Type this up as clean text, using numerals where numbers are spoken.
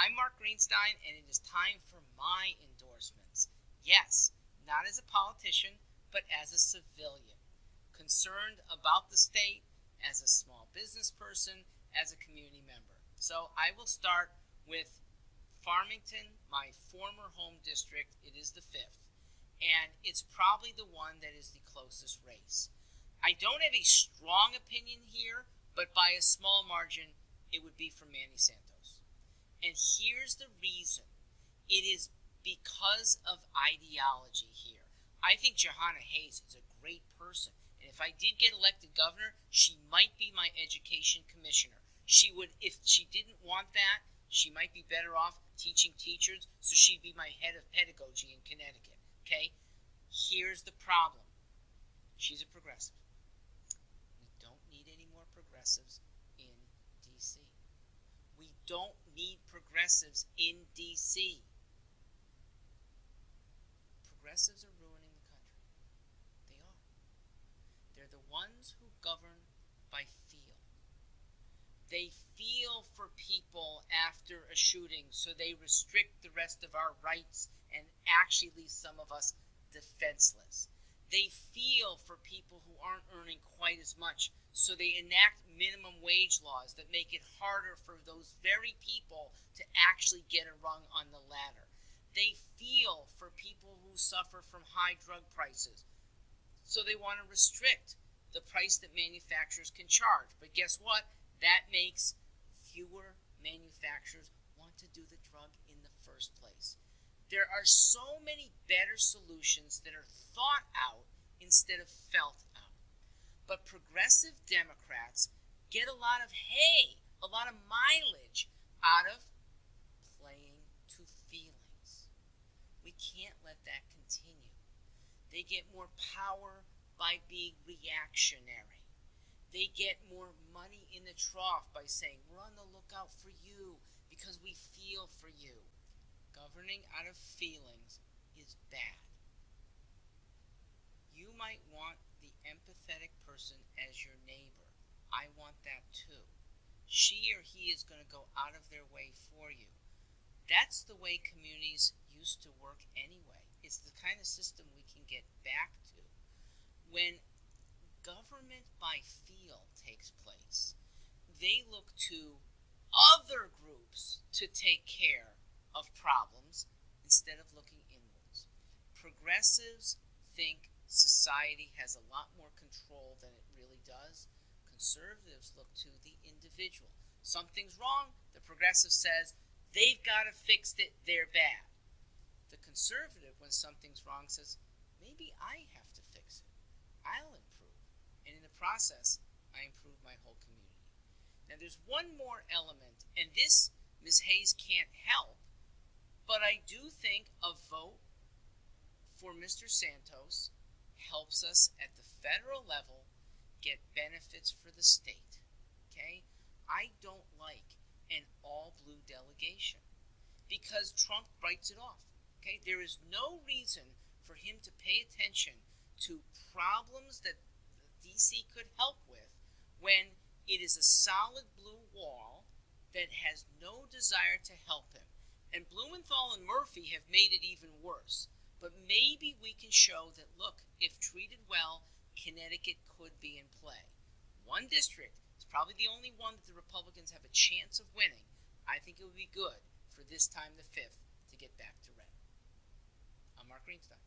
I'm Mark Greenstein, and it is time for my endorsements. Yes, not as a politician, but as a civilian, concerned about the state, as a small business person, as a community member. So I will start with Farmington, my former home district. It is the 5th, and it's probably the one that is the closest race. I don't have a strong opinion here, but by a small margin, it would be for Manny Santos. And here's the reason. It is because of ideology here. I think Johanna Hayes is a great person. And if I did get elected governor, she might be my education commissioner. She would, if she didn't want that, she might be better off teaching teachers, so she'd be my head of pedagogy in Connecticut. Okay? Here's the problem. She's a progressive. We don't need any more progressives in D.C. We don't need progressives in D.C. Progressives are ruining the country. They are. They're the ones who govern by feel. They feel for people after a shooting, so they restrict the rest of our rights and actually leave some of us defenseless. They feel for people who aren't earning quite as much, so they enact minimum wage laws that make it harder for those very people to actually get a rung on the ladder. They feel for people who suffer from high drug prices, so they want to restrict the price that manufacturers can charge. But guess what? That makes fewer manufacturers want to do the drug in the first place. There are so many better solutions that are thought out instead of felt out. But progressive Democrats get a lot of a lot of mileage out of playing to feelings. We can't let that continue. They get more power by being reactionary. They get more money in the trough by saying, we're on the lookout for you because we feel for you. Governing out of feelings is bad. You might want the empathetic person as your neighbor. I want that too. She or he is going to go out of their way for you. That's the way communities used to work anyway. It's the kind of system we can get back to. When government by feel takes place, they look to other groups to take care of problems instead of looking inwards. Progressives think society has a lot more control than it really does. Conservatives look to the individual. Something's wrong, the progressive says, they've got to fix it, they're bad. The conservative, when something's wrong, says, maybe I have to fix it. I'll improve. And in the process, I improve my whole community. Now there's one more element, and this Ms. Hayes can't help, but I do think a vote for Mr. Santos helps us at the federal level get benefits for the state. Okay? I don't like an all-blue delegation because Trump writes it off. Okay? There is no reason for him to pay attention to problems that D.C. could help with when it is a solid blue wall that has no desire to help him. And Blumenthal and Murphy have made it even worse. But maybe we can show that, look, if treated well, Connecticut could be in play. One district is probably the only one that the Republicans have a chance of winning. I think it would be good for this time, the 5th, to get back to red. I'm Mark Greenstein.